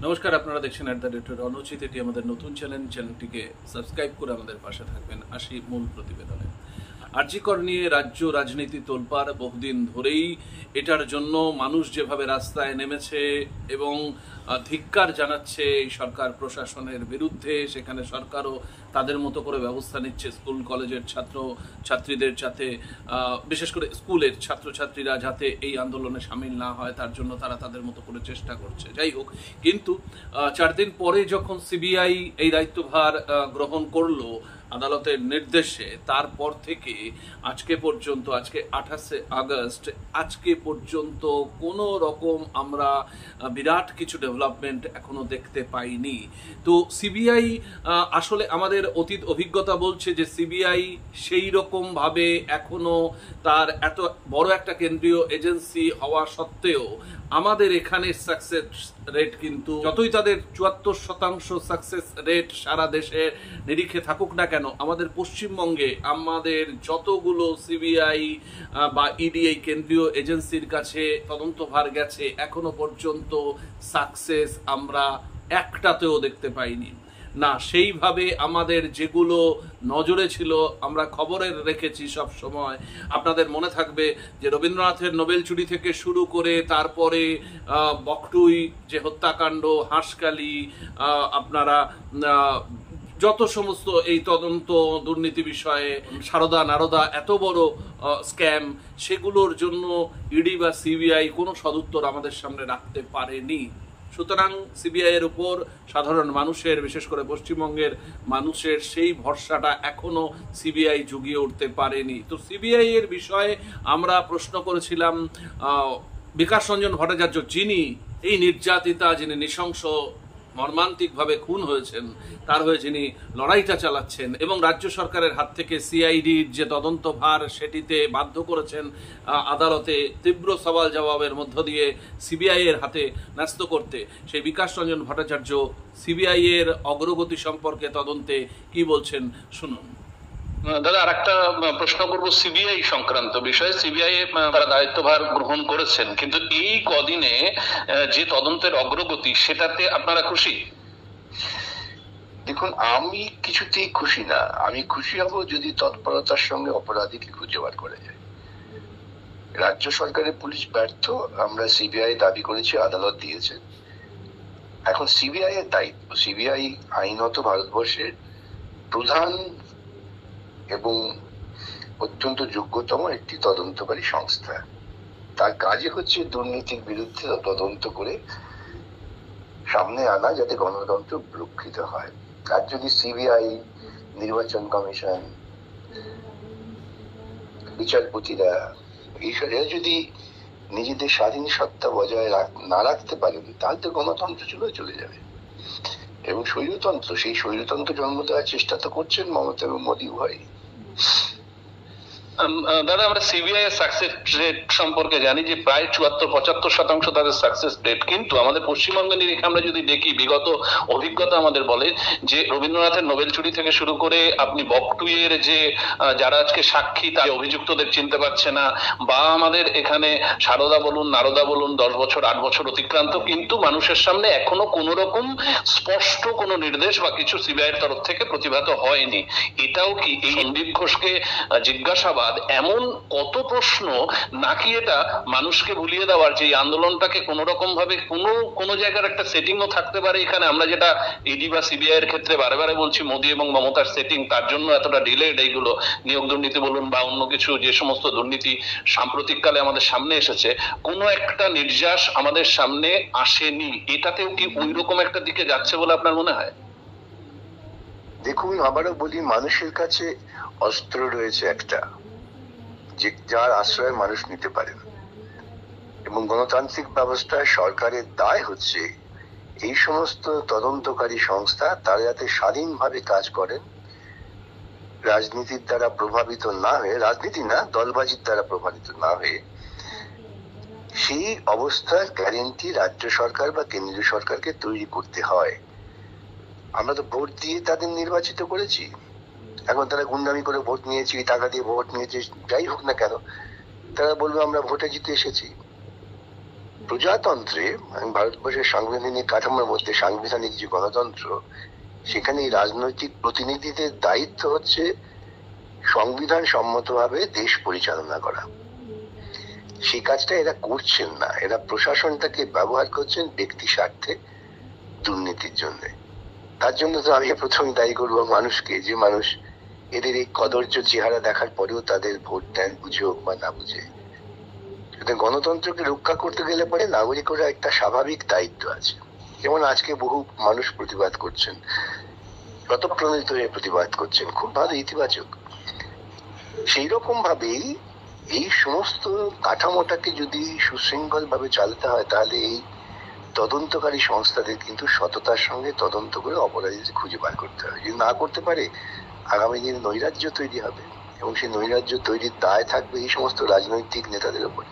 নমস্কার, আপনারা দেখছেন @অনুচিত। এটি আমাদের নতুন চ্যানেলটিকে সাবস্ক্রাইব করে আমাদের পাশে থাকবেন। আসি মূল প্রতিবেদনে। আরজি কর নিয়ে রাজ্য রাজনীতি তোলপাড় বহুদিন ধরেই। এটার জন্য মানুষ যেভাবে রাস্তায় নেমেছে এবং ধিক্কার জানাচ্ছে এই সরকার প্রশাসনের বিরুদ্ধে, সেখানে সরকারও তাদের মতো করে ব্যবস্থা নিচ্ছে স্কুল কলেজের ছাত্রীদের যাতে, বিশেষ করে স্কুলের ছাত্রছাত্রীরা যাতে এই আন্দোলনে সামিল না হয় তার জন্য তারা তাদের মতো করে চেষ্টা করছে। যাই হোক, কিন্তু 4 দিন পরে যখন সিবিআই এই দায়িত্বভার গ্রহণ করলো আদালতের নির্দেশে, তারপর থেকে আজকে পর্যন্ত, আজকে 28শে আগস্ট, আজকে পর্যন্ত কোনো রকম আমরা বিরাট কিছু ডেভেলপমেন্ট এখনো দেখতে পাইনি। তো সিবিআই আসলে আমাদের অতীত অভিজ্ঞতা বলছে যে সিবিআই সেই রকম ভাবে এখনো তার এত বড় একটা কেন্দ্রীয় এজেন্সি হওয়া সত্ত্বেও আমাদের এখানে সাকসেস রেট কিন্তু, যতই তাদের 74% সাকসেস রেট সারা দেশে নিরিখে থাকুক না কেন, আমাদের পশ্চিমবঙ্গে আমাদের যতগুলো সিবিআই বা ইডি এই কেন্দ্রীয় এজেন্সির কাছে তদন্তভার গেছে, এখনো পর্যন্ত সাকসেস আমরা একটাতেও দেখতে পাইনি না। সেইভাবে আমাদের যেগুলো নজরে ছিল, আমরা খবরে রেখেছি সব সময়। আপনাদের মনে থাকবে যে রবীন্দ্রনাথের নোবেল চুরি থেকে শুরু করে তারপরে বকটুই যে হত্যাকাণ্ড, হাঁসকালি, আপনারা যত সমস্ত এই তদন্ত দুর্নীতি বিষয়ে সারদা নারদা এত বড় স্ক্যাম, সেগুলোর জন্য ইডি বা সিবিআই কোনো সদুত্তর আমাদের সামনে রাখতে পারেনি। সুতরাং সিবিআই এর উপর সাধারণ মানুষের, বিশেষ করে পশ্চিমবঙ্গের মানুষের সেই ভরসাটা এখনো সিবিআই জুগিয়ে উঠতে পারেনি। তো সিবিআই এর বিষয়ে আমরা প্রশ্ন করেছিলাম বিকাশ রঞ্জন ভট্টাচার্য, যিনি এই নির্যাতিতা, যিনি নৃশংস মর্মান্তিকভাবে খুন হয়েছেন, তার হয়ে যিনি লড়াইটা চালাচ্ছেন এবং রাজ্য সরকারের হাত থেকে সিআইডির যে তদন্তভার সেটিতে বাধ্য করেছেন আদালতে তীব্র সওয়াল জবাবের মধ্য দিয়ে সিবিআই এর হাতে ন্যস্ত করতে, সেই বিকাশ রঞ্জন ভট্টাচার্য সিবিআই এর অগ্রগতি সম্পর্কে তদন্তে কি বলছেন শুনুন। দাদা, আর একটা প্রশ্ন করবো সিবিআই সংক্রান্ত বিষয়ে। সিবিআই তারা দায়িত্বভার গ্রহণ করেছেন, কিন্তু এই কদিনে যে তদন্তের অগ্রগতি, সেটাতে আপনারা খুশি? দেখুন, আমি কিছুতেই খুশি না। আমি খুশি হব যদি তৎপরতার সঙ্গে অপরাধীকে খুঁজে বার করা যায়। রাজ্য সরকারের পুলিশ ব্যর্থ, আমরা সিবিআই দাবি করেছি, আদালত দিয়েছে। এখন সিবিআই এর দায়িত্ব। সিবিআই আইনত ভারতবর্ষের প্রধান এবং অত্যন্ত যোগ্যতম একটি তদন্তকারী সংস্থা। তার কাজই হচ্ছে দুর্নীতির বিরুদ্ধে তদন্ত করে সামনে আনা, যাতে গণতন্ত্র রক্ষিত হয়। আর যদি সিবিআই, নির্বাচন কমিশন, বিচারপতিরা এইসব যদি নিজেদের স্বাধীন সত্তা বজায় না রাখতে পারেন, তাহলে তো গণতন্ত্র চলে যাবে এবং স্বৈরতন্ত্র, সেই স্বৈরতন্ত্র জন্ম দেওয়ার চেষ্টা তো করছেন মমতা এবং মোদী উভয়। দাদা, আমরা সিবিআই এর সাকসেস রেট সম্পর্কে জানি যে প্রায় 74-75% তাদের সাকসেস রেট, কিন্তু আমাদের পশ্চিমবঙ্গের নিরিখে আমরা যদি দেখি, বিগত অভিজ্ঞতা আমাদের বলে যে রবীন্দ্রনাথের নোবেল চুরি থেকে শুরু করে আপনি বকটুইয়ের যে যারা আজকে সাক্ষী, তার অভিযুক্তদের চিনতে পারছে না, বা আমাদের এখানে সারদা বলুন, নারদা বলুন, 10 বছর 8 বছর অতিক্রান্ত, কিন্তু মানুষের সামনে এখনো কোন রকম স্পষ্ট কোনো নির্দেশ বা কিছু সিবিআই এর তরফ থেকে প্রতিভাত হয়নি। এটাও কি এই সন্দীপ ঘোষকে জিজ্ঞাসাবাদ এমন কত প্রশ্ন, নাকি এটা মানুষকে ভুলিয়ে দেওয়ার যে আন্দোলনটাকে কোন রকম ভাবে কোন জায়গার একটা সেটিংও থাকতে পারে এখানে? আমরা যেটা ইডি বা সিবিআই এর ক্ষেত্রে বারে বারে বলছি, মোদী এবং মমতার সেটিং, তার জন্য এতটা ডিলেড। এইগুলো নিয়োগ দুর্নীতি বলুন বা অন্য কিছু যে সমস্ত দুর্নীতি সাম্প্রতিককালে আমাদের সামনে এসেছে, কোনো একটা নির্যাস আমাদের সামনে আসেনি। এটাতেও কি ওই রকম একটা দিকে যাচ্ছে বলে আপনার মনে হয়? দেখুন, আবারও বলি, মানুষের কাছে অস্ত্র রয়েছে একটা, যে যার আশ্রয় মানুষ নিতে পারেন, এবং গণতান্ত্রিক ব্যবস্থায় সরকারের দায় হচ্ছে এই সমস্ত তদন্তকারী সংস্থা তারা যাতে স্বাধীনভাবে কাজ করেন, রাজনীতির দ্বারা প্রভাবিত না হয়ে, রাজনীতি না, দলবাজির দ্বারা প্রভাবিত না হয়ে। সেই অবস্থার গ্যারেন্টি রাজ্য সরকার বা কেন্দ্রীয় সরকারকে তৈরি করতে হয়। আমরা তো ভোট দিয়ে তাদের নির্বাচিত করেছি। এখন তারা গুন্ডামি করে ভোট নিয়েছি, টাকা দিয়ে ভোট নিয়েছে, যাই হোক না কেন, তারা বলবে আমরা ভোটে জিতে এসেছি। প্রজাতন্ত্রে ভারতবর্ষের সাংবিধানিক কাঠামোর মধ্যে সাংবিধানিক যে গণতন্ত্র, সেখানে এই রাজনৈতিক প্রতিনিধিদের দায়িত্ব হচ্ছে সংবিধান সম্মতভাবে দেশ পরিচালনা করা। সেই কাজটা এরা করছেন না, এরা প্রশাসনটাকে ব্যবহার করছেন ব্যক্তি স্বার্থে, দুর্নীতির জন্য। তার জন্য তো আমি প্রথমে দায়ী করবো মানুষকে, যে মানুষ এদের এই কদর্য চেহারা দেখার পরেও তাদের ভোট দেন, বুঝে হোক বা না বুঝে। গণতন্ত্রকে রক্ষা করতে গেলে পরে নাগরিকরা একটা স্বাভাবিক দায়িত্ব আছে। যেমন আজকে বহু মানুষ প্রতিবাদ করছেন, স্বতঃপ্রণোদিত হয়ে প্রতিবাদ করছেন, খুব ভালো, ইতিবাচক। সেই রকম ভাবেই এই সমস্ত কাঠামোটাকে যদি সুশৃঙ্খল ভাবে চালাতে হয়, তাহলে এই তদন্তকারী সংস্থাদের কিন্তু সততার সঙ্গে তদন্ত করে অপরাধীদের খুঁজে বার করতে হবে। যদি না করতে পারে, আগামী দিনে নৈরাজ্য তৈরি হবে, এবং সেই নৈরাজ্য তৈরির দায় থাকবে এই সমস্ত রাজনৈতিক নেতাদের উপর।